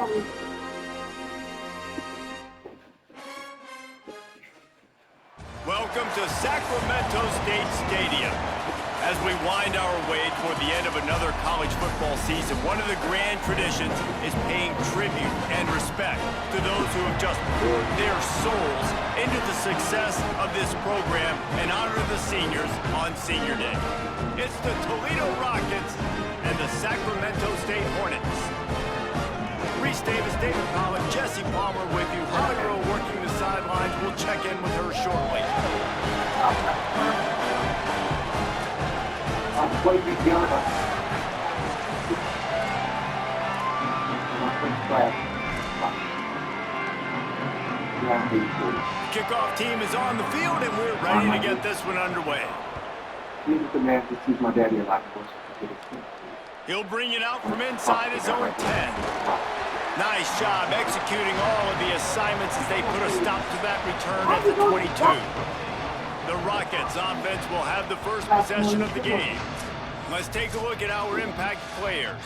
Welcome to Sacramento State Stadium. As we wind our way toward the end of another college football season, one of the grand traditions is paying tribute and respect to those who have just poured their souls into the success of this program and honor the seniors on Senior Day. It's the Toledo Rockets and the Sacramento State Hornets. Reese Davis, David Pollock, Jesse Palmer with you. Holly Rowe working the sidelines. We'll check in with her shortly. Kickoff team is on the field, and we're ready to get this one underway. He'll bring it out from inside his own 10. Nice job executing all of the assignments as they put a stop to that return at the 22. The Rockets offense will have the first possession of the game. Let's take a look at our impact players.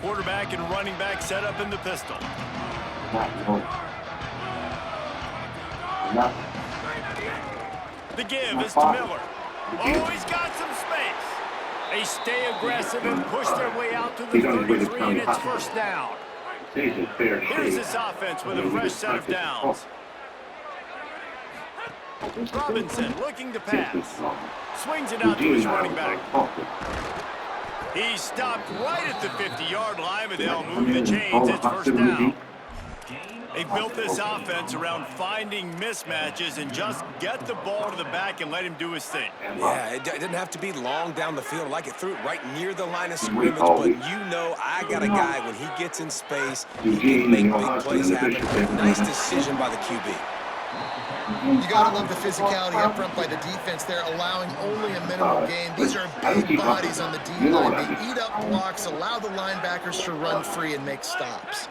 Quarterback and running back set up in the pistol. The give is to Miller. Oh, he's got some space. They stay aggressive and push their way out to the 33, and it's first down. Here's this offense with a fresh set of downs. Robinson looking to pass. Swings it out to his running back. He stopped right at the 50-yard line, but they'll move the chains. It's first down. They built this offense around finding mismatches and just get the ball to the back and let him do his thing. Yeah, it didn't have to be long down the field. Like it threw it right near the line of scrimmage, but you know I got a guy when he gets in space, he can make big plays happen. Nice decision by the QB. You got to love the physicality up front by the defense. They're allowing only a minimal gain. These are big bodies on the D-line. They eat up blocks, allow the linebackers to run free and make stops.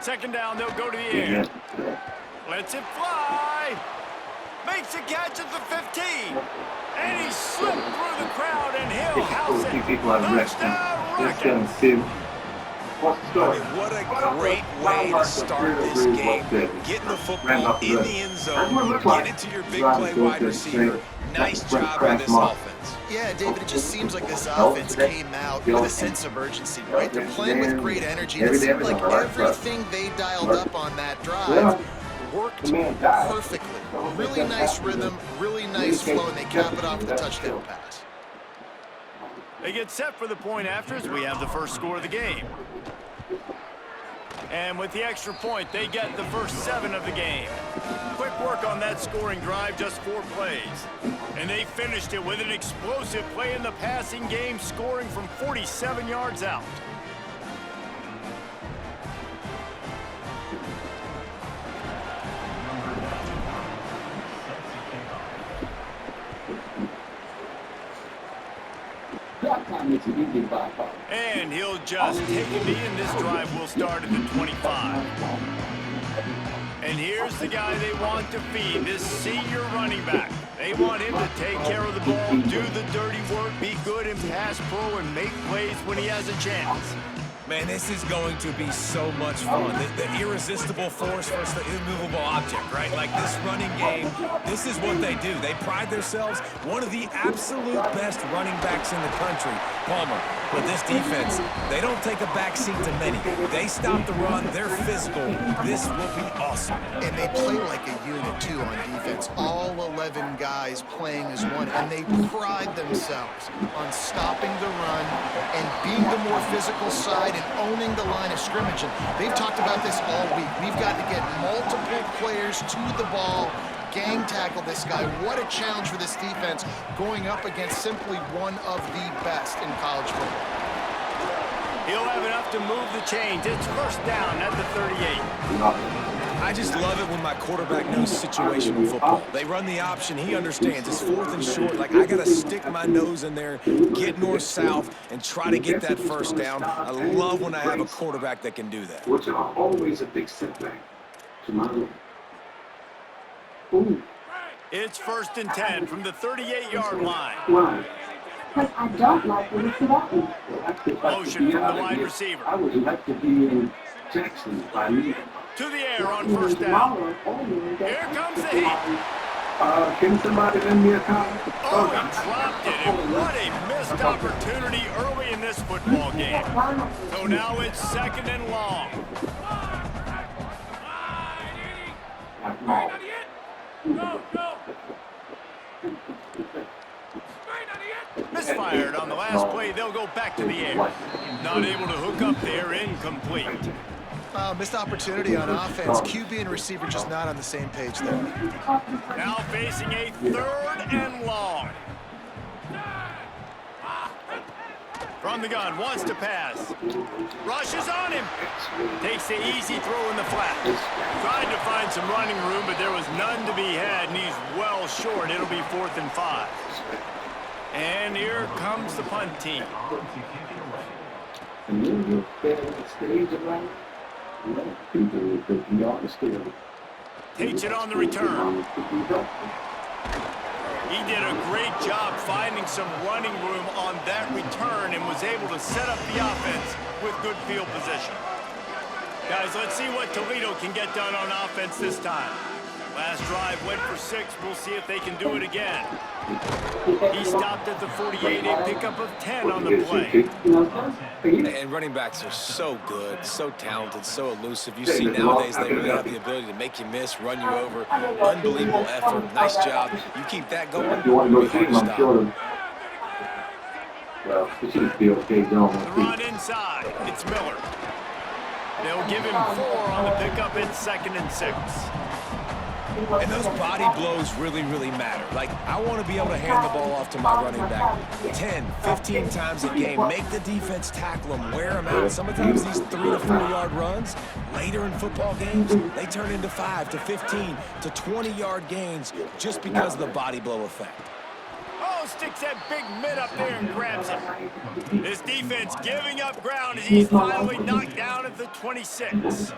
Second down, they'll go to the air. Lets it fly. Makes a catch at the 15. And he slipped through the crowd, and he'll house it. Touchdown, Rockets. I mean, what a great way to start this game. Getting the football in the end zone, get it to your big play wide receiver. Nice job by this offense. Yeah, David, it just seems like this offense came out with a sense of urgency, right? They're playing with great energy. It seemed like everything they dialed up on that drive worked perfectly. Really nice rhythm, really nice flow, and they cap it off with a touchdown pass. They get set for the point after as we have the first score of the game. And with the extra point, they get the first 7 of the game. Quick work on that scoring drive, just 4 plays. And they finished it with an explosive play in the passing game, scoring from 47 yards out. And he'll just take a knee, and this drive will start at the 25. And here's the guy they want to feed, this senior running back. They want him to take care of the ball, do the dirty work, be good in pass pro, and make plays when he has a chance. Man, this is going to be so much fun. The irresistible force versus the immovable object, right? Like this running game, this is what they do. They pride themselves, one of the absolute best running backs in the country, Palmer. But this defense, they don't take a backseat to many. They stop the run, they're physical. This will be awesome. And they play like a unit, too, on defense. All 11 guys playing as one, and they pride themselves on stopping the run and being the more physical side and owning the line of scrimmage. And they've talked about this all week. We've got to get multiple players to the ball, gang tackle this guy. What a challenge for this defense going up against simply one of the best in college football. He'll have enough to move the chains. It's first down at the 38. I just love it when my quarterback knows situational football. They run the option. He understands. It's 4th and short. Like, I got to stick my nose in there, get north-south, and try to get that first down. I love when I have a quarterback that can do that. Which are always a big setback to my room. Ooh. It's 1st and 10 from the 38-yard line. Why? Because I don't like when it's about me. Motion from the wide receiver. I would like to be in Jackson by me. To the air on 1st down. Here comes the heat. Can somebody lend me a car? Oh, he dropped it, and what a missed opportunity early in this football game. So now it's 2nd and long. Misfired on the last play. They'll go back to the air. Not able to hook up there. Incomplete. Missed opportunity on offense. QB and receiver just not on the same page there. Now facing a 3rd and long. From the gun, wants to pass. Rushes on him. Takes the easy throw in the flat. Tried to find some running room, but there was none to be had, and he's well short. It'll be 4th and 5. And here comes the punt team. Takes it on the return. He did a great job finding some running room on that return and was able to set up the offense with good field position. Guys, let's see what Toledo can get done on offense this time. Last drive went for 6. We'll see if they can do it again. He stopped at the 48, a pickup of 10 on the play. And running backs are so good, so talented, so elusive. You see nowadays they really have the ability to make you miss, run you over. Unbelievable effort. Nice job. You keep that going, it'll be hard to stop. The run inside. It's Miller. They'll give him 4 on the pickup. It's 2nd and 6. And those body blows really, really matter. Like, I want to be able to hand the ball off to my running back 10, 15 times a game. Make the defense tackle them, wear them out. Sometimes these 3 to 4-yard runs, later in football games, they turn into 5 to 15 to 20-yard gains just because of the body blow effect. Oh, sticks that big mid up there and grabs it. This defense giving up ground as he's finally knocked down at the 26.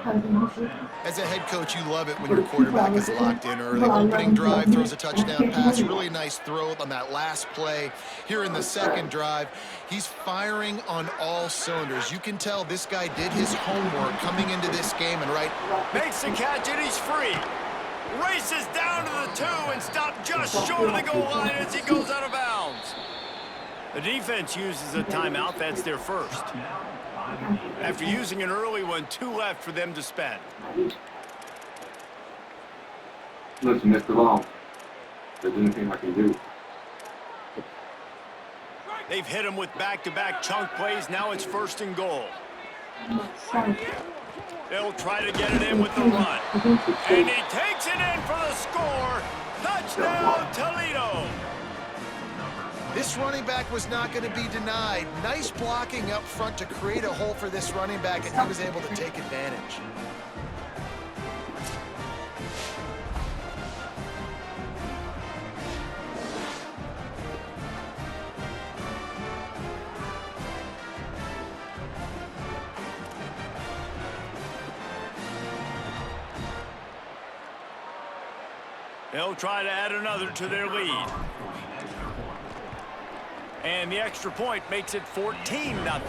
As a head coach, you love it when your quarterback is locked in early. Opening drive, throws a touchdown pass. Really nice throw on that last play. Here in the 2nd drive, he's firing on all cylinders. You can tell this guy did his homework coming into this game and makes the catch and he's free. Races down to the 2 and stopped just short of the goal line as he goes out of bounds. The defense uses a timeout. That's their first. After using an early one, 2 left for them to spend. Listen, Mr. Long, if there's anything I can do. They've hit him with back-to-back chunk plays. Now it's 1st and goal. They'll try to get it in with the run. And he takes it in for the score. Touchdown, Toledo. This running back was not going to be denied. Nice blocking up front to create a hole for this running back, and he was able to take advantage. They'll try to add another to their lead. And the extra point makes it 14-0.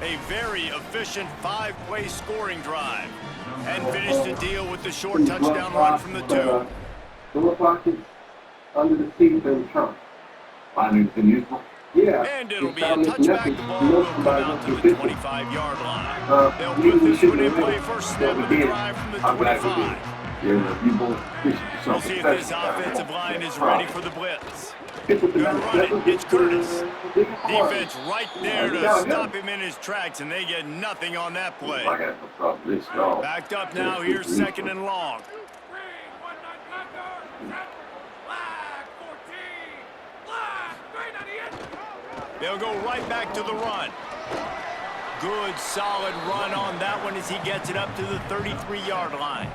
A very efficient 5-play scoring drive. And finished the deal with the short touchdown run from the 2. Under the seat and trunk. And it'll be a touchback. The ball will come out to the 25-yard line. They'll put this one in play first snap of the drive from the 25. We'll see if this offensive line is ready for the blitz. Gonna run it. It's Curtis. Defense right there to stop him in his tracks, and they get nothing on that play. Backed up now. Here's 2nd and long. They'll go right back to the run. Good, solid run on that one as he gets it up to the 33-yard line.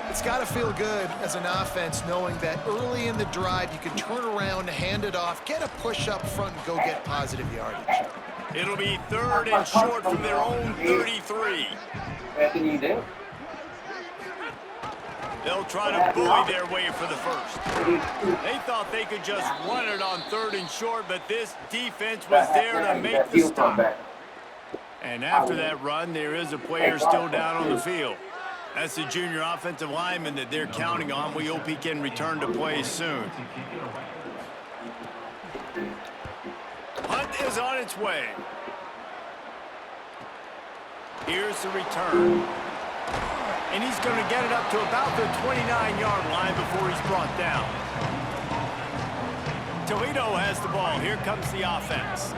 It's got to feel good as an offense knowing that early in the drive you can turn around, hand it off, get a push up front, and go get positive yardage. It'll be 3rd and short from their own 33. They'll try to bully their way for the first. They thought they could just run it on 3rd and short, but this defense was there to make the stop. And after that run, there is a player still down on the field. That's the junior offensive lineman that they're counting on. We hope he can return to play soon. Hunt is on its way. Here's the return. And he's going to get it up to about the 29-yard line before he's brought down. Toledo has the ball. Here comes the offense.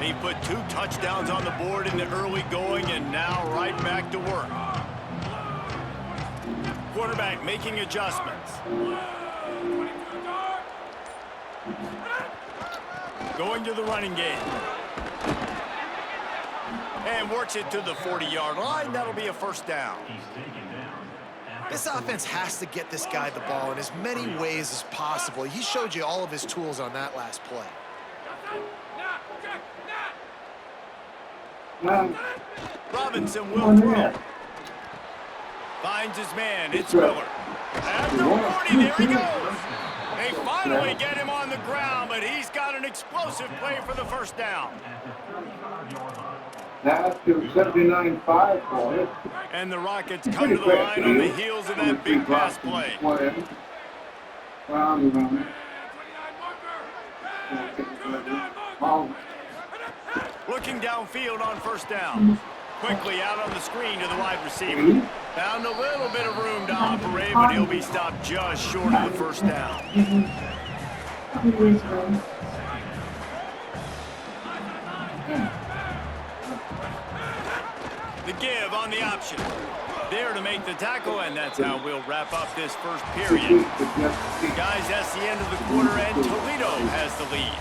He put 2 touchdowns on the board in the early going, and now right back to work. Quarterback making adjustments. Going to the running game. And works it to the 40-yard line. That'll be a first down. This offense has to get this guy the ball in as many ways as possible. He showed you all of his tools on that last play. Robinson will throw. Finds his man. It's Miller. After 40, there he goes. They finally get him on the ground, but he's got an explosive play for the first down. That's to 79-5 for it. And the Rockets come to the line on the heels of that big pass play. Looking downfield on first down. Quickly out on the screen to the wide receiver. Found a little bit of room to operate, but he'll be stopped just short of the first down. The give on the option. There to make the tackle, and that's how we'll wrap up this first period. Guys, that's the end of the quarter, and Toledo has the lead.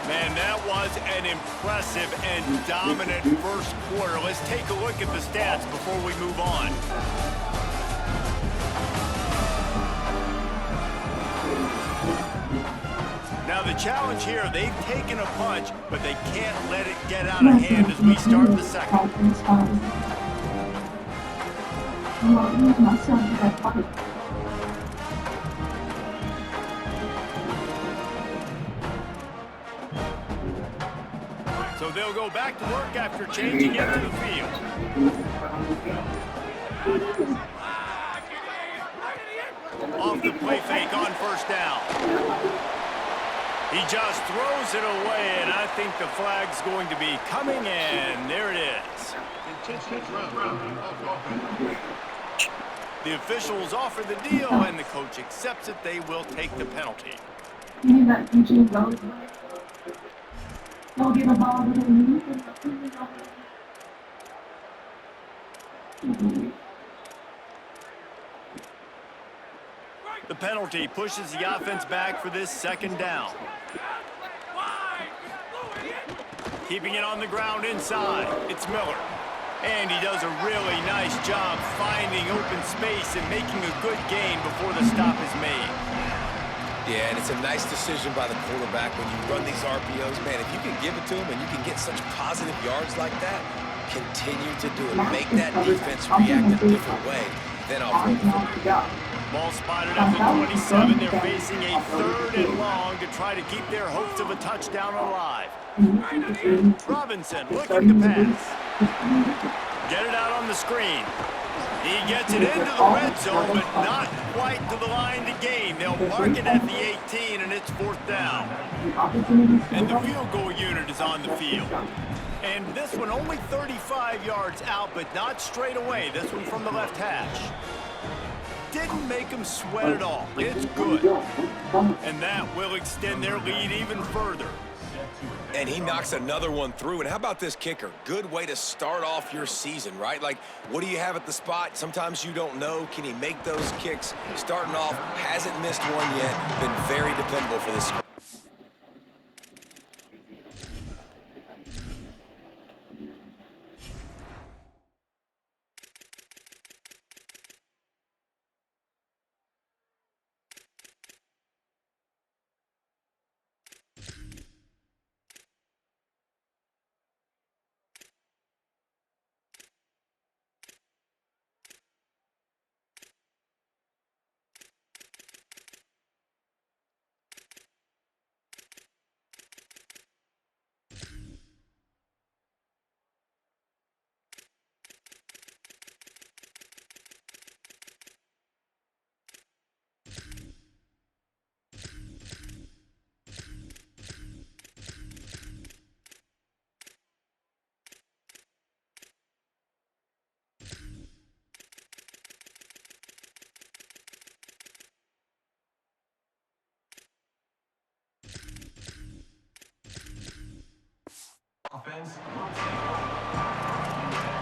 Man, that was an impressive and dominant first quarter. Let's take a look at the stats before we move on. Now the challenge here, they've taken a punch, but they can't let it get out of hand as we start the second. So they'll go back to work after changing into the field. Off the play fake on first down. He just throws it away, and I think the flag's going to be coming, and there it is. The officials offer the deal, and the coach accepts it. They will take the penalty. The penalty pushes the offense back for this second down. Keeping it on the ground inside. It's Miller. And he does a really nice job finding open space and making a good gain before the stop is made. Yeah, and it's a nice decision by the quarterback when you run these RPOs. Man, if you can give it to him and you can get such positive yards like that, continue to do it. Make that defense react a different way. Then I'll throw the football. Ball spotted at the 27. They're facing a 3rd and long to try to keep their hopes of a touchdown alive. Robinson looking to pass. Get it out on the screen. He gets it into the red zone, but not quite to the line to gain. They'll mark it at the 18, and it's 4th down. And the field goal unit is on the field. And this one only 35 yards out, but not straight away. This one from the left hash. Didn't make them sweat at all. It's good. And that will extend their lead even further. And he knocks another one through. And how about this kicker? Good way to start off your season, right? Like, what do you have at the spot? Sometimes you don't know. Can he make those kicks? Starting off, hasn't missed one yet. Been very dependable for this squad.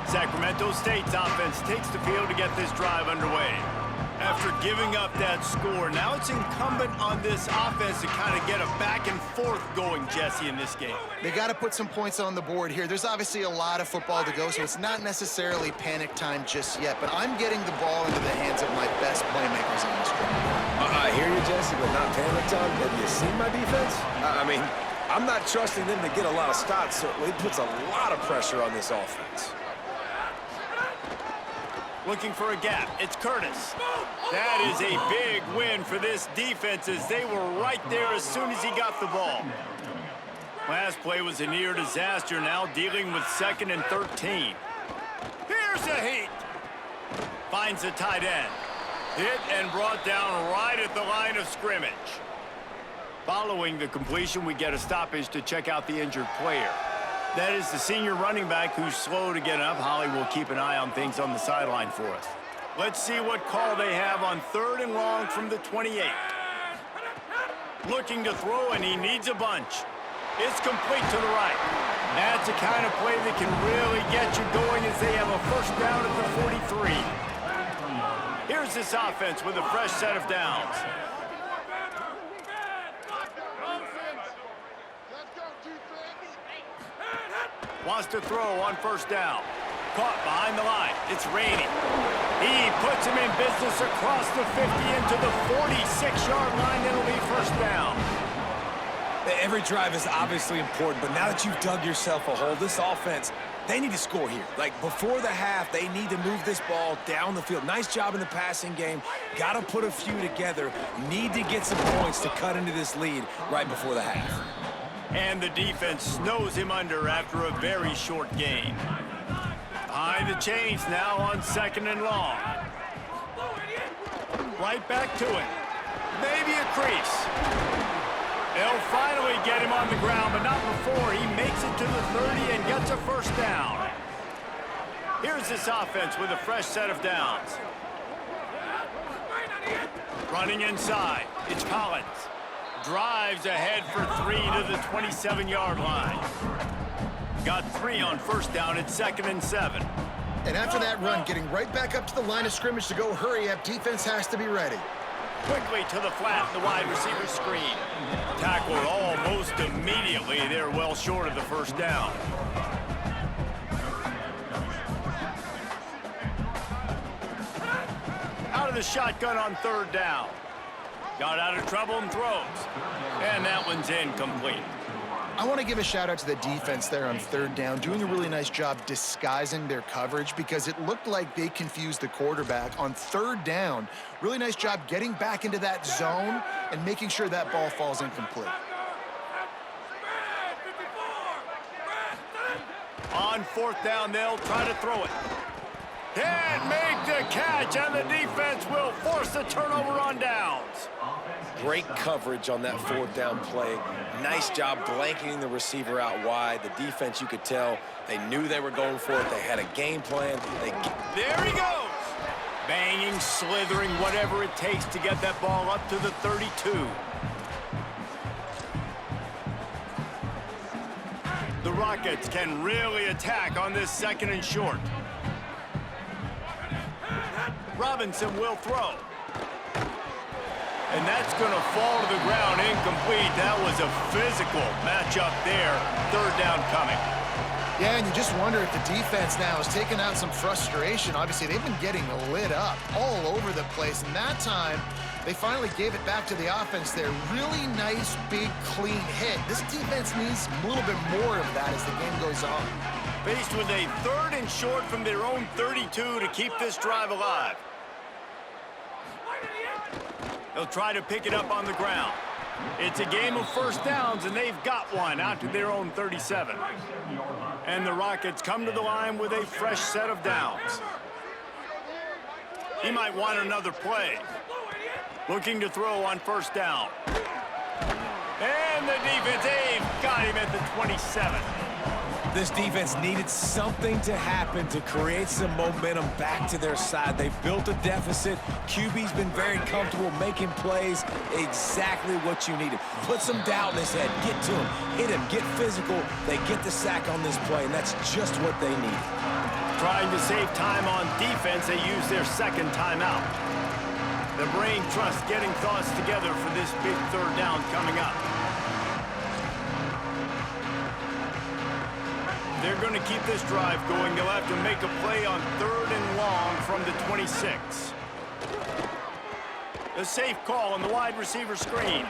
Sacramento State's offense takes the field to get this drive underway. After giving up that score, now it's incumbent on this offense to kind of get a back and forth going, Jesse, in this game. They got to put some points on the board here. There's obviously a lot of football to go, so it's not necessarily panic time just yet, but I'm getting the ball into the hands of my best playmakers on this drive. I hear you, Jesse, but not panic time. Have you seen my defense? I mean, I'm not trusting them to get a lot of stops, so it puts a lot of pressure on this offense. Looking for a gap. It's Curtis. That is a big win for this defense as they were right there as soon as he got the ball. Last play was a near disaster, now dealing with 2nd and 13. Here's a heat. Finds the tight end. Hit and brought down right at the line of scrimmage. Following the completion, we get a stoppage to check out the injured player. That is the senior running back who's slow to get up. Holly will keep an eye on things on the sideline for us. Let's see what call they have on 3rd and long from the 28. Looking to throw, and he needs a bunch. It's complete to the right. That's the kind of play that can really get you going as they have a first down at the 43. Here's this offense with a fresh set of downs. Wants to throw on first down. Caught behind the line. It's Rainey. He puts him in business across the 50 into the 46-yard line. It'll be first down. Every drive is obviously important, but now that you've dug yourself a hole, this offense, they need to score here. Like, before the half, they need to move this ball down the field. Nice job in the passing game. Got to put a few together. Need to get some points to cut into this lead right before the half. And the defense snows him under after a very short gain. Behind the chains now on 2nd and long. Right back to it. Maybe a crease. They'll finally get him on the ground, but not before he makes it to the 30 and gets a first down. Here's this offense with a fresh set of downs. Running inside, it's Collins. Drives ahead for 3 to the 27-yard line. Got 3 on first down at 2nd and 7. And after that run, getting right back up to the line of scrimmage to go hurry up, defense has to be ready. Quickly to the flat, the wide receiver screen. Tackled almost immediately. They're well short of the first down. Out of the shotgun on 3rd down. Got out of trouble and throws. And that one's incomplete. I want to give a shout out to the defense there on 3rd down, doing a really nice job disguising their coverage because it looked like they confused the quarterback on 3rd down. Really nice job getting back into that zone and making sure that ball falls incomplete. On 4th down, they'll try to throw it. Can't make the catch, and the defense will force the turnover on downs. Great coverage on that 4th down play. Nice job blanketing the receiver out wide. The defense, you could tell, they knew they were going for it. They had a game plan. There he goes. Banging, slithering, whatever it takes to get that ball up to the 32. The Rockets can really attack on this 2nd and short. Robinson will throw. And that's going to fall to the ground incomplete. That was a physical matchup there. 3rd down coming. Yeah, and you just wonder if the defense now is taking out some frustration. Obviously, they've been getting lit up all over the place. And that time, they finally gave it back to the offense there. Really nice, big, clean hit. This defense needs a little bit more of that as the game goes on. Faced with a 3rd and short from their own 32 to keep this drive alive. They'll try to pick it up on the ground. It's a game of first downs, and they've got one out to their own 37. And the Rockets come to the line with a fresh set of downs. He might want another play. Looking to throw on first down. And the defense, they've got him at the 27. This defense needed something to happen to create some momentum back to their side. They've built a deficit. QB's been very comfortable making plays. Exactly what you needed. Put some doubt in his head. Get to him. Hit him. Get physical. They get the sack on this play, and that's just what they need. Trying to save time on defense, they use their second timeout. The brain trust getting thoughts together for this big third down coming up. They're going to keep this drive going. They'll have to make a play on 3rd and long from the 26. A safe call on the wide receiver screen.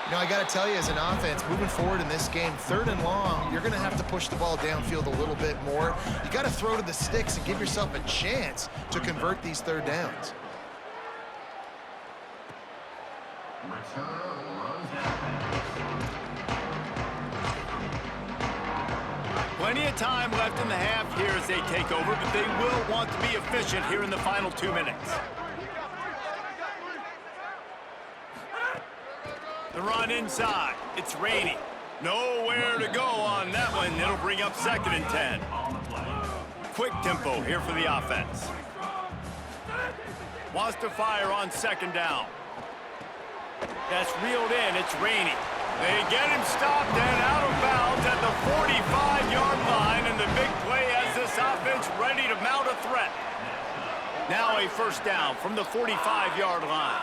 You know, I got to tell you, as an offense, moving forward in this game, 3rd and long, you're going to have to push the ball downfield a little bit more. You got to throw to the sticks and give yourself a chance to convert these 3rd downs. Plenty of time left in the half here as they take over, but they will want to be efficient here in the final 2 minutes. The run inside. It's Rainey. Nowhere to go on that one. It'll bring up 2nd and 10. Quick tempo here for the offense. Wants to fire on 2nd down. That's reeled in. It's Rainey. They get him stopped and out of bounds at the 45-yard line, and the big play has this offense ready to mount a threat. Now a 1st down from the 45-yard line.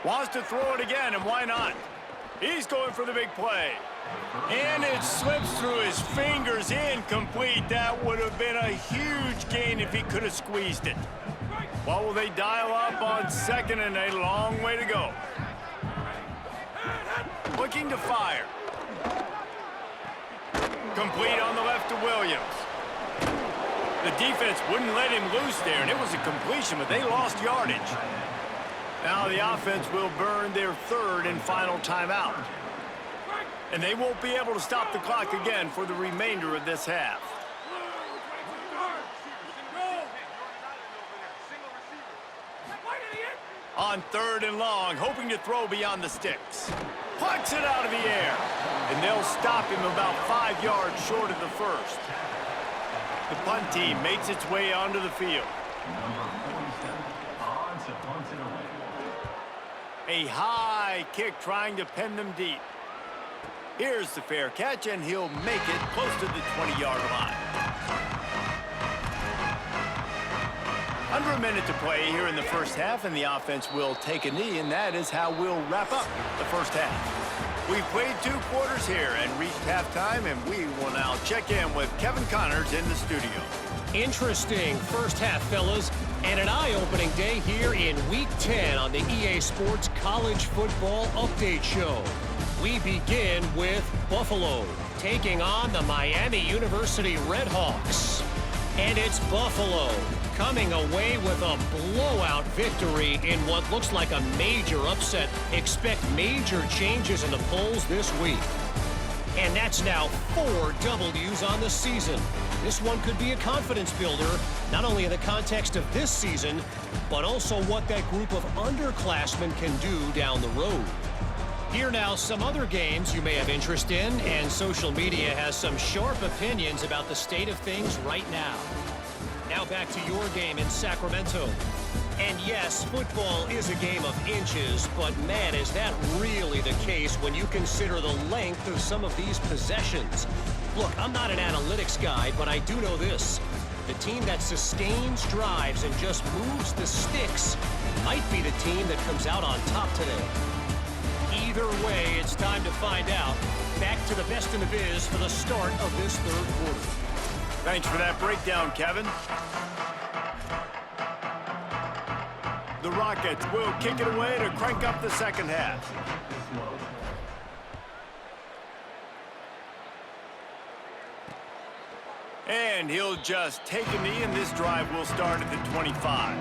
Wants to throw it again, and why not? He's going for the big play. And it slips through his fingers, incomplete. That would have been a huge gain if he could have squeezed it. Well, will they dial up on 2nd and a long way to go? Looking to fire. Complete on the left to Williams. The defense wouldn't let him loose there, and it was a completion, but they lost yardage. Now the offense will burn their 3rd and final timeout. And they won't be able to stop the clock again for the remainder of this half. On 3rd and long, hoping to throw beyond the sticks. Plucks it out of the air. And they'll stop him about 5 yards short of the 1st. The punt team makes its way onto the field. A high kick trying to pin them deep. Here's the fair catch, and he'll make it close to the 20-yard line. Under a minute to play here in the 1st half, and the offense will take a knee, and that is how we'll wrap up the 1st half. We've played 2 quarters here and reached halftime, and we will now check in with Kevin Connors in the studio. Interesting 1st half, fellas, and an eye-opening day here in Week 10 on the EA Sports College Football Update Show. We begin with Buffalo taking on the Miami University Redhawks. And it's Buffalo coming away with a blowout victory in what looks like a major upset. Expect major changes in the polls this week. And that's now 4 W's on the season. This one could be a confidence builder, not only in the context of this season, but also what that group of underclassmen can do down the road. Here now, some other games you may have interest in, and social media has some sharp opinions about the state of things right now. Now back to your game in Sacramento. And yes, football is a game of inches, but man, is that really the case when you consider the length of some of these possessions. Look, I'm not an analytics guy, but I do know this. The team that sustains drives and just moves the sticks might be the team that comes out on top today. Either way, it's time to find out. Back to the best in the biz for the start of this 3rd quarter. Thanks for that breakdown, Kevin. The Rockets will kick it away to crank up the 2nd half. And he'll just take a knee, and this drive will start at the 25.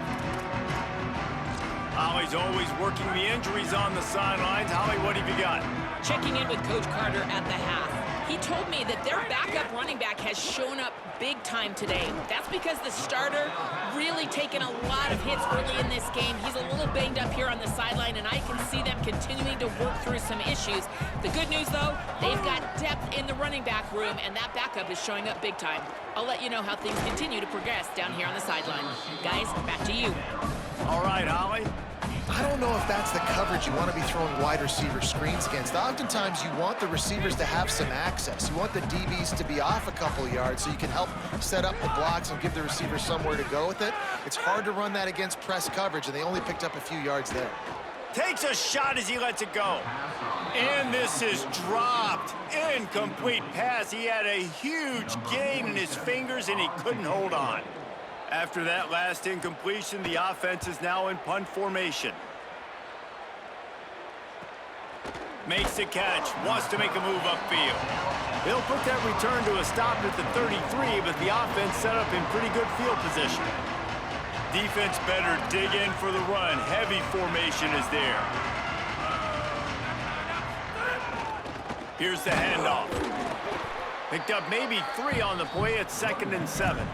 Holly's always working the injuries on the sidelines. Holly, what have you got? Checking in with Coach Carter at the half. He told me that their backup running back has shown up big time today. That's because the starter really taken a lot of hits early in this game. He's a little banged up here on the sideline, and I can see them continuing need to work through some issues. The good news, though, they've got depth in the running back room, and that backup is showing up big time. I'll let you know how things continue to progress down here on the sideline. Guys, back to you. All right, Holly. I don't know if that's the coverage you want to be throwing wide receiver screens against. Oftentimes, you want the receivers to have some access. You want the DBs to be off a couple yards so you can help set up the blocks and give the receiver somewhere to go with it. It's hard to run that against press coverage, and they only picked up a few yards there. Takes a shot as he lets it go. And this is dropped. Incomplete pass. He had a huge gain in his fingers, and he couldn't hold on. After that last incompletion, the offense is now in punt formation. Makes the catch, wants to make a move upfield. He'll put that return to a stop at the 33, but the offense set up in pretty good field position. Defense better dig in for the run. Heavy formation is there. Here's the handoff. Picked up maybe 3 on the play at 2nd and 7.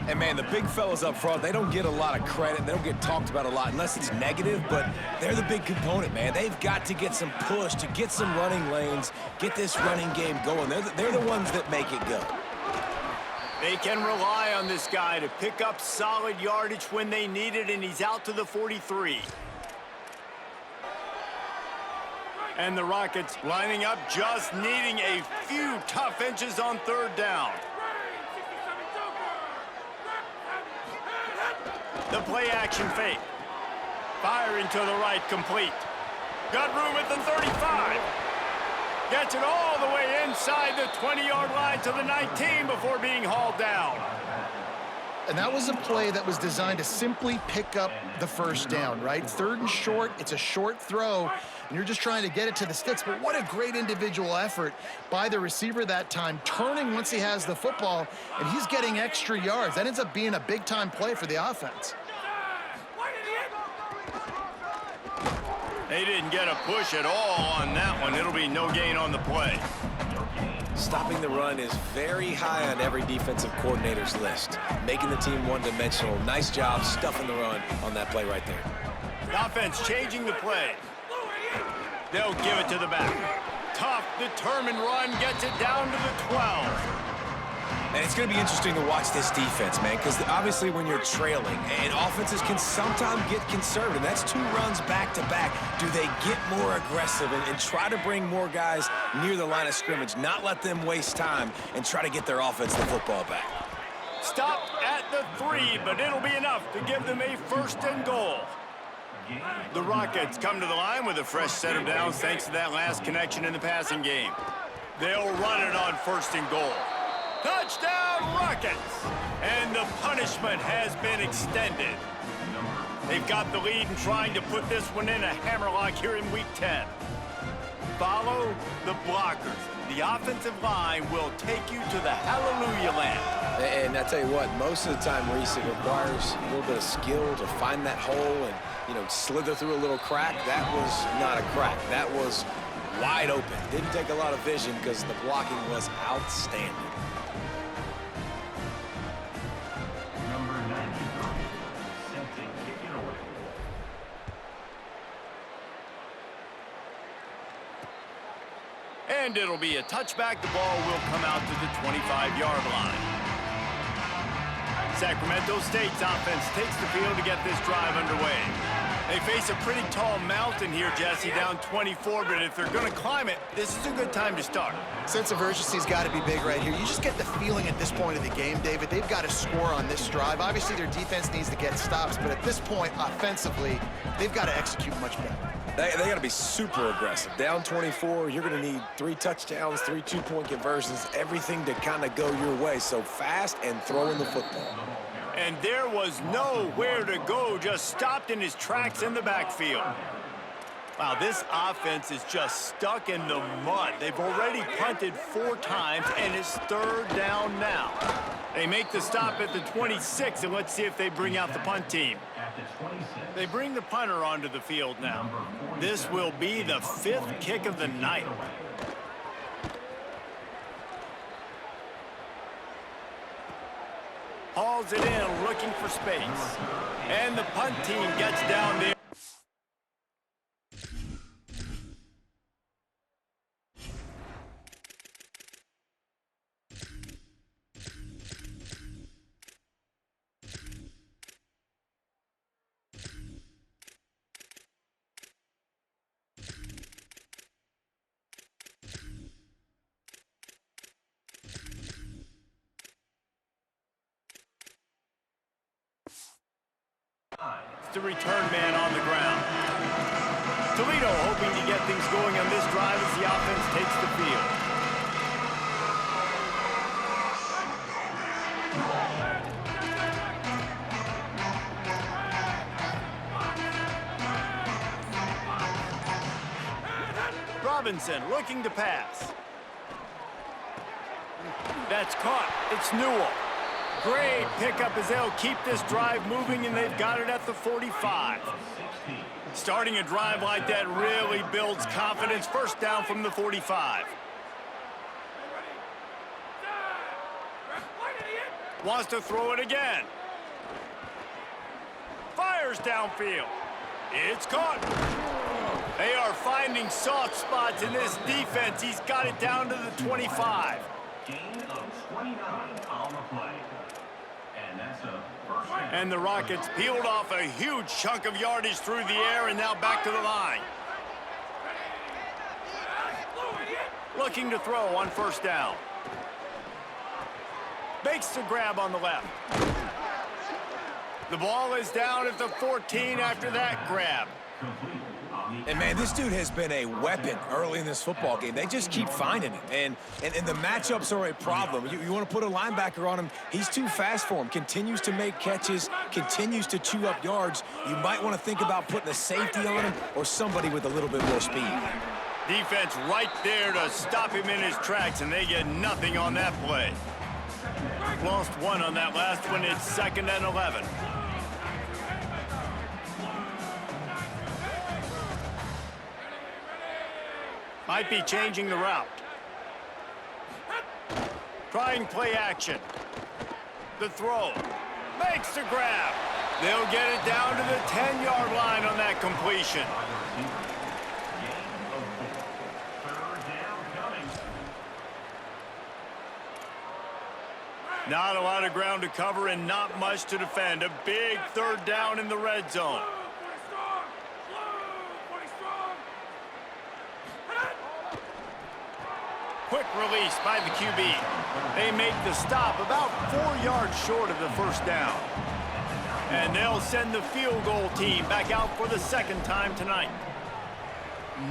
And, man, the big fellas up front, they don't get a lot of credit. They don't get talked about a lot unless it's negative, but they're the big component, man. They've got to get some push, to get some running lanes, get this running game going. They're the ones that make it go. They can rely on this guy to pick up solid yardage when they need it, and he's out to the 43. And the Rockets lining up, just needing a few tough inches on 3rd down. The play action fake. Firing to the right, complete. Got room at the 35. Gets it all the way inside the 20-yard line to the 19 before being hauled down. And that was a play that was designed to simply pick up the 1st down, right? 3rd and short, it's a short throw, and you're just trying to get it to the sticks. But what a great individual effort by the receiver that time, turning once he has the football, and he's getting extra yards. That ends up being a big-time play for the offense. They didn't get a push at all on that one. It'll be no gain on the play. Stopping the run is very high on every defensive coordinator's list. Making the team one-dimensional. Nice job stuffing the run on that play right there. The offense changing the play. They'll give it to the back. Tough, determined run, gets it down to the 12. And it's going to be interesting to watch this defense, man, because obviously when you're trailing, and offenses can sometimes get conservative. That's 2 runs back-to-back. Do they get more aggressive and try to bring more guys near the line of scrimmage, not let them waste time, and try to get their offense the football back? Stopped at the 3, but it'll be enough to give them a 1st and goal. The Rockets come to the line with a fresh set of downs thanks to that last connection in the passing game. They'll run it on 1st and goal. Touchdown, Rockets! And the punishment has been extended. They've got the lead and trying to put this one in a hammerlock here in Week 10. Follow the blockers. The offensive line will take you to the hallelujah land. And I tell you what, most of the time, Reese, it requires a little bit of skill to find that hole and, slither through a little crack. That was not a crack. That was wide open. Didn't take a lot of vision because the blocking was outstanding. And it'll be a touchback. The ball will come out to the 25-yard line. Sacramento State's offense takes the field to get this drive underway. They face a pretty tall mountain here, Jesse, down 24, but if they're going to climb it, this is a good time to start. Sense of urgency's got to be big right here. You just get the feeling at this point of the game, David, they've got to score on this drive. Obviously, their defense needs to get stops, but at this point, offensively, they've got to execute much better. They got to be super aggressive. Down 24, you're going to need 3 touchdowns, 3 two-point conversions, everything to kind of go your way. So fast and throwing the football. And there was nowhere to go, just stopped in his tracks in the backfield. Wow, this offense is just stuck in the mud. They've already punted 4 times, and it's 3rd down now. They make the stop at the 26, and let's see if they bring out the punt team. They bring the punter onto the field now. This will be the 5th kick of the night. Hauls it in, looking for space. And the punt team gets down there. the return man on the ground. Toledo hoping to get things going on this drive as the offense takes the field. Robinson looking to pass. That's caught. It's Newell. Great pickup as they'll keep this drive moving, and they've got it at the 45. Starting a drive like that really builds confidence. First down from the 45. Wants to throw it again. Fires downfield. It's caught. They are finding soft spots in this defense. He's got it down to the 25. Gain of 29 on the play. And that's a first down. And the Rockets peeled off a huge chunk of yardage through the air and now back to the line. Looking to throw on first down. Makes the grab on the left. The ball is down at the 14 after that grab. And, man, this dude has been a weapon early in this football game. They just keep finding him. And the matchups are a problem. You want to put a linebacker on him, he's too fast for him. Continues to make catches, continues to chew up yards. You might want to think about putting a safety on him or somebody with a little bit more speed. Defense right there to stop him in his tracks, and they get nothing on that play. Lost one on that last one. It's 2nd and 11. Might be changing the route. Trying play action. The throw. Makes the grab. They'll get it down to the 10-yard line on that completion. Not a lot of ground to cover and not much to defend. A big 3rd down in the red zone. Quick release by the QB. They make the stop about 4 yards short of the first down. And they'll send the field goal team back out for the 2nd time tonight.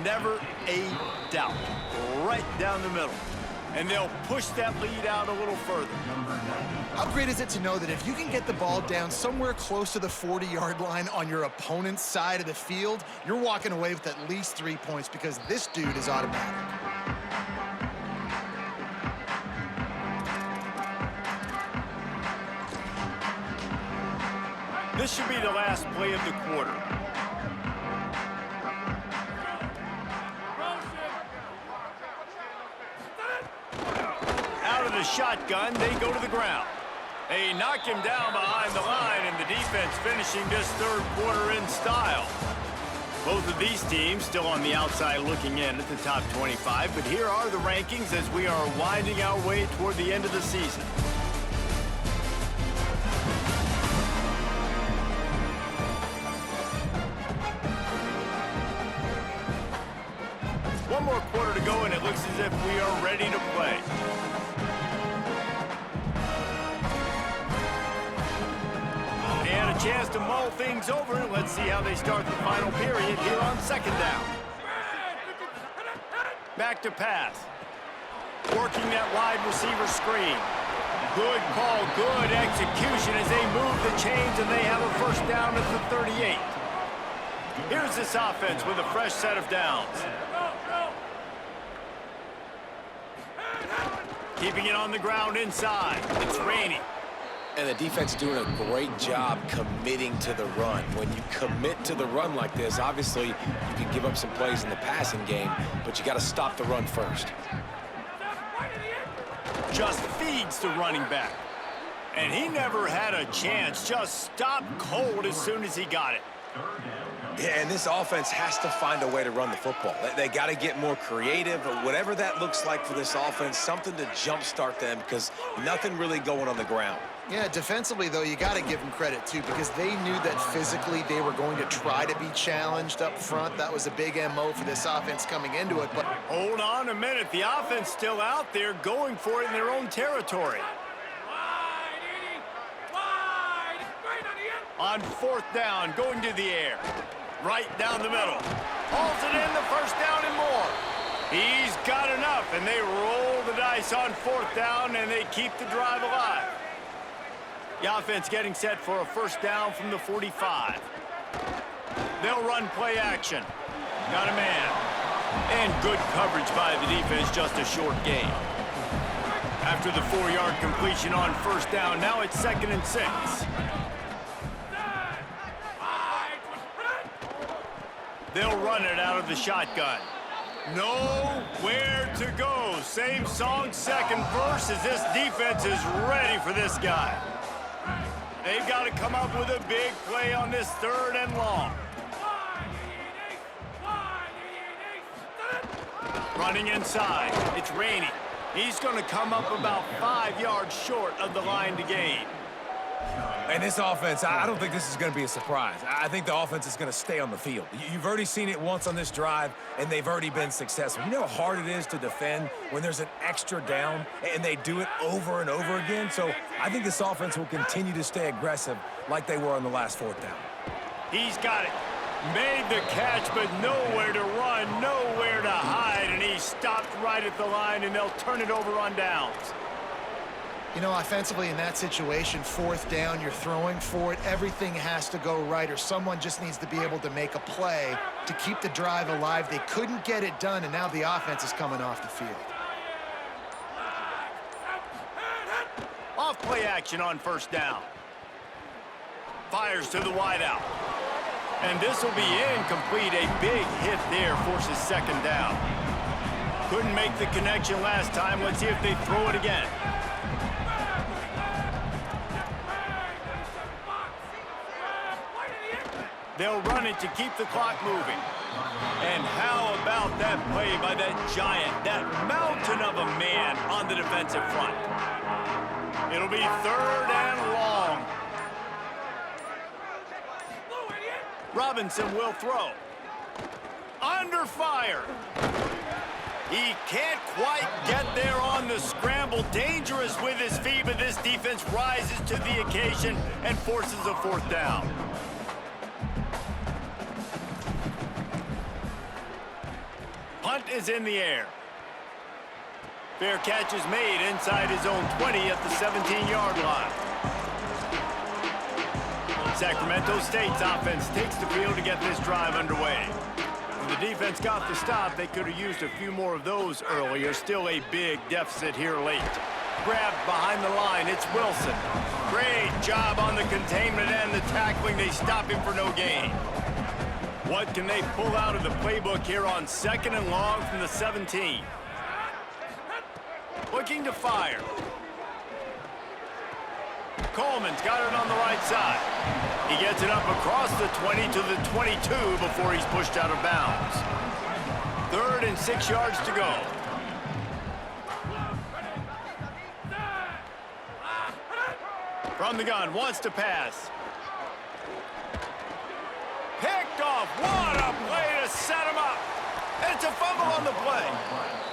Never a doubt. Right down the middle. And they'll push that lead out a little further. How great is it to know that if you can get the ball down somewhere close to the 40-yard line on your opponent's side of the field, you're walking away with at least 3 points because this dude is automatic. This should be the last play of the quarter. Out of the shotgun, they go to the ground. They knock him down behind the line, and the defense finishing this 3rd quarter in style. Both of these teams still on the outside looking in at the top 25, but here are the rankings as we are winding our way toward the end of the season. One more quarter to go, and it looks as if we are ready to play. And a chance to mull things over. Let's see how they start the final period here on 2nd down. Back to pass. Working that wide receiver screen. Good call, good execution as they move the chains, and they have a first down at the 38. Here's this offense with a fresh set of downs. Keeping it on the ground inside. It's raining. And the defense doing a great job committing to the run. When you commit to the run like this, obviously you can give up some plays in the passing game, but you got to stop the run first. Just feeds the running back. And he never had a chance. Just stopped cold as soon as he got it. Yeah, and this offense has to find a way to run the football. They got to get more creative, or whatever that looks like for this offense, something to jumpstart them because nothing really going on the ground. Yeah, defensively, though, you got to give them credit, too, because they knew that physically they were going to try to be challenged up front. That was a big MO for this offense coming into it. But hold on a minute. The offense still out there going for it in their own territory. On 4th down, going to the air. Right down the middle. Hauls it in, the first down and more. He's got enough, and they roll the dice on 4th down, and they keep the drive alive. The offense getting set for a first down from the 45. They'll run play action. Got a man. And good coverage by the defense, just a short gain. After the 4-yard completion on first down, now it's 2nd and 6. They'll run it out of the shotgun. Nowhere to go. Same song, second verse, as this defense is ready for this guy. They've got to come up with a big play on this 3rd and long. Running inside. It's Rainey. He's going to come up about 5 yards short of the line to gain. And this offense, I don't think this is going to be a surprise. I think the offense is going to stay on the field. You've already seen it once on this drive, and they've already been successful. You know how hard it is to defend when there's an extra down, and they do it over and over again? So I think this offense will continue to stay aggressive like they were on the last 4th down. He's got it. Made the catch, but nowhere to run, nowhere to hide, and he stopped right at the line, and they'll turn it over on downs. You know, offensively in that situation, 4th down, you're throwing for it. Everything has to go right, or someone just needs to be able to make a play to keep the drive alive. They couldn't get it done, and now the offense is coming off the field. Off play action on first down. Fires to the wideout. And this will be incomplete. A big hit there forces 2nd down. Couldn't make the connection last time. Let's see if they throw it again. They'll run it to keep the clock moving. And how about that play by that giant, that mountain of a man on the defensive front? It'll be 3rd and long. Robinson will throw. Under fire. He can't quite get there on the scramble. Dangerous with his feet, but this defense rises to the occasion and forces a 4th down. Punt is in the air. Fair catch is made inside his own 20 at the 17-yard line. Sacramento State's offense takes the field to get this drive underway. When the defense got the stop, they could have used a few more of those earlier. Still a big deficit here late. Grabbed behind the line, it's Wilson. Great job on the containment and the tackling. They stop him for no gain. What can they pull out of the playbook here on 2nd and long from the 17? Looking to fire. Coleman's got it on the right side. He gets it up across the 20 to the 22 before he's pushed out of bounds. 3rd and 6 yards to go. From the gun, wants to pass. Picked off. What a play to set him up. And it's a fumble on the play.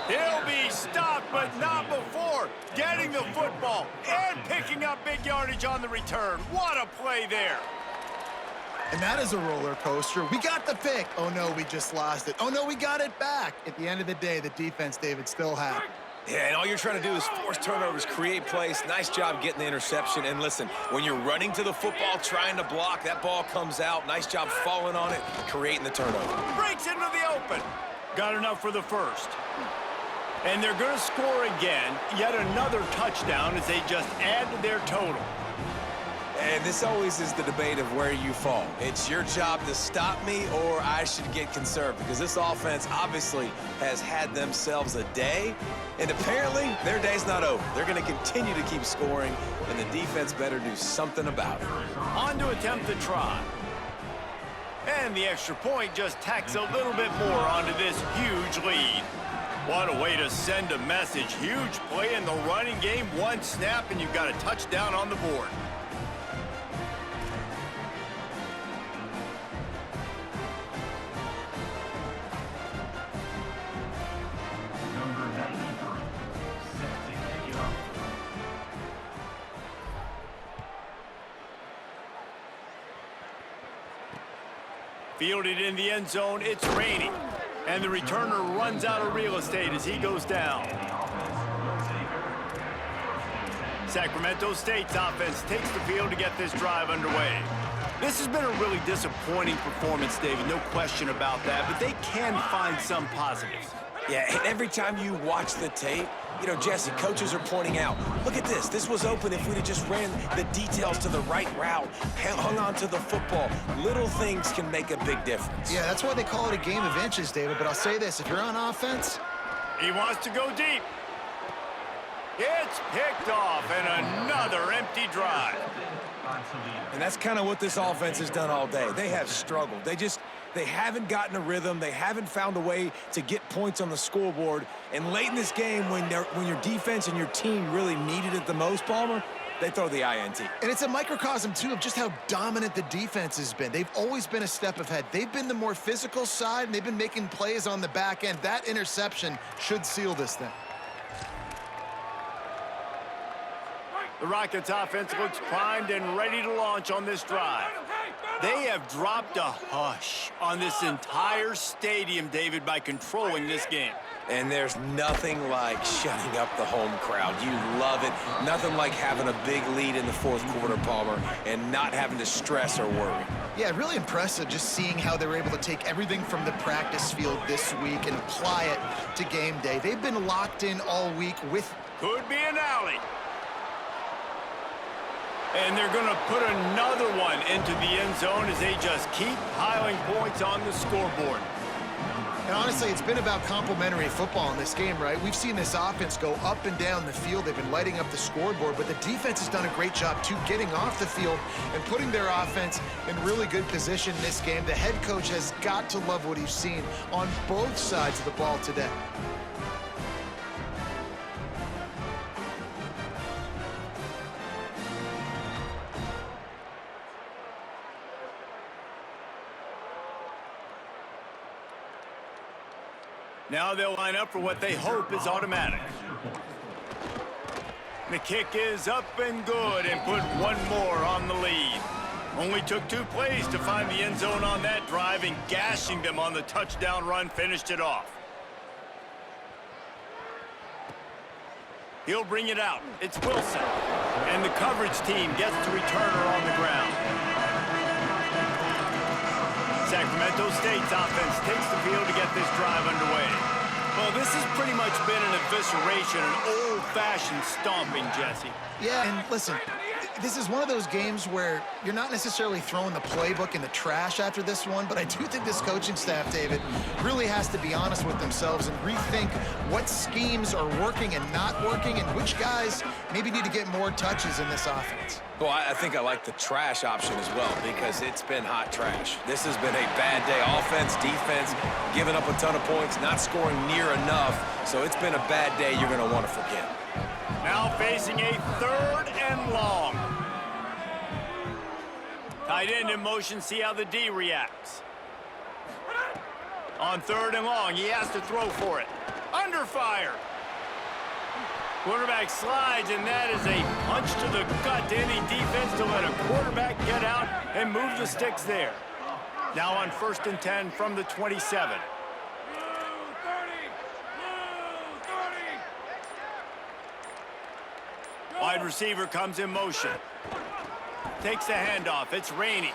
He'll be stopped, but not before getting the football and picking up big yardage on the return. What a play there. And that is a roller coaster. We got the pick. Oh, no, we just lost it. Oh, no, we got it back. At the end of the day, the defense, David, still had it. Yeah, and all you're trying to do is force turnovers, create plays. Nice job getting the interception. And listen, when you're running to the football, trying to block, that ball comes out. Nice job falling on it, creating the turnover. Breaks into the open. Got enough for the first. And they're going to score again. Yet another touchdown as they just add to their total. And this always is the debate of where you fall. It's your job to stop me, or I should get conserved, because this offense obviously has had themselves a day, and apparently their day's not over. They're going to continue to keep scoring, and the defense better do something about it. On to attempt the try. And the extra point just tacks a little bit more onto this huge lead. What a way to send a message. Huge play in the running game. One snap, and you've got a touchdown on the board. Fielded in the end zone, it's raining. And the returner runs out of real estate as he goes down. Sacramento State's offense takes the field to get this drive underway. This has been a really disappointing performance, David, no question about that, but they can find some positives. Yeah, and every time you watch the tape, you know, Jesse, coaches are pointing out, look at this. This was open if we'd have just ran the details to the right route, hung on to the football. Little things can make a big difference. Yeah, that's why they call it a game of inches, David. But I'll say this, if you're on offense... He wants to go deep. It's picked off, and another empty drive. And that's kind of what this offense has done all day. They have struggled. They haven't gotten a rhythm. They haven't found a way to get points on the scoreboard. And late in this game, when your defense and your team really needed it the most, Palmer, they throw the INT. And it's a microcosm, too, of just how dominant the defense has been. They've always been a step ahead. They've been the more physical side, and they've been making plays on the back end. That interception should seal this thing. The Rockets offense looks primed and ready to launch on this drive. They have dropped a hush on this entire stadium, David, by controlling this game. And there's nothing like shutting up the home crowd. You love it. Nothing like having a big lead in the fourth quarter, Palmer, and not having to stress or worry. Yeah, really impressive just seeing how they were able to take everything from the practice field this week and apply it to game day. They've been locked in all week with... Could be an alley. And they're going to put another one into the end zone as they just keep piling points on the scoreboard. And honestly, it's been about complementary football in this game, right? We've seen this offense go up and down the field. They've been lighting up the scoreboard, but the defense has done a great job, too, getting off the field and putting their offense in really good position in this game. The head coach has got to love what he's seen on both sides of the ball today. Now they'll line up for what they hope is automatic. The kick is up and good and put one more on the lead. Only took 2 plays to find the end zone on that drive, and gashing them on the touchdown run finished it off. He'll bring it out. It's Wilson. And the coverage team gets the returner on the ground. Sacramento State's offense takes the field to get this drive underway. Well, this has pretty much been an evisceration, an old-fashioned stomping, Jesse. Yeah, and listen, this is one of those games where you're not necessarily throwing the playbook in the trash after this one, but I do think this coaching staff, David, really has to be honest with themselves and rethink what schemes are working and not working and which guys maybe need to get more touches in this offense. Well, I think I like the trash option as well because it's been hot trash. This has been a bad day. Offense, defense, giving up a ton of points, not scoring near enough. So it's been a bad day you're going to want to forget. Now facing a 3rd and long. Tight end in motion, see how the D reacts. On 3rd and long, he has to throw for it. Under fire. Quarterback slides, and that is a punch to the gut to any defense to let a quarterback get out and move the sticks there. Now on 1st and 10 from the 27. Wide receiver comes in motion. Takes the handoff. It's Rainey.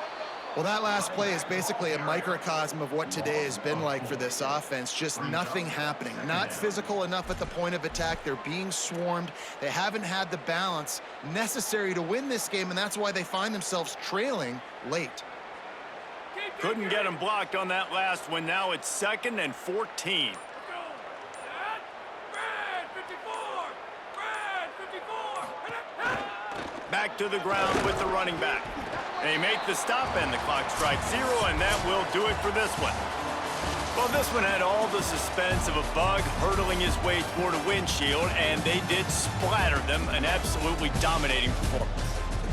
Well, that last play is basically a microcosm of what today has been like for this offense. Just nothing happening. Not physical enough at the point of attack. They're being swarmed. They haven't had the balance necessary to win this game, and that's why they find themselves trailing late. Couldn't get him blocked on that last one. Now it's 2nd and 14. Back to the ground with the running back. They make the stop, and the clock strikes 0, and that will do it for this one. Well, this one had all the suspense of a bug hurtling his way toward a windshield, and they did splatter them, an absolutely dominating performance.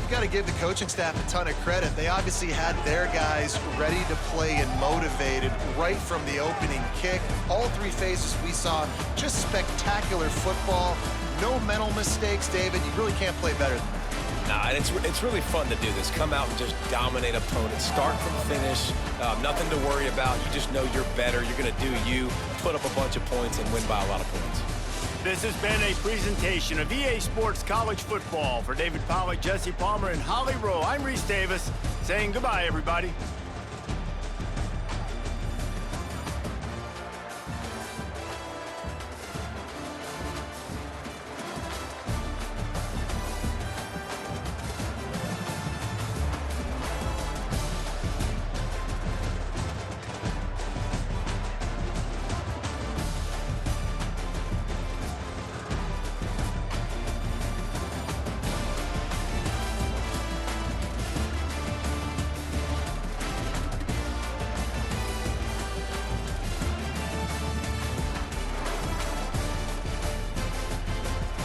You got to give the coaching staff a ton of credit. They obviously had their guys ready to play and motivated right from the opening kick. All 3 phases we saw, just spectacular football. No mental mistakes, David. You really can't play better than that. Nah, and it's really fun to do this. Come out and just dominate opponents. Start from finish. Nothing to worry about. You just know you're better. You're going to do you, put up a bunch of points, and win by a lot of points. This has been a presentation of EA Sports College Football. For David Pollack, Jesse Palmer, and Holly Rowe, I'm Reese Davis saying goodbye, everybody.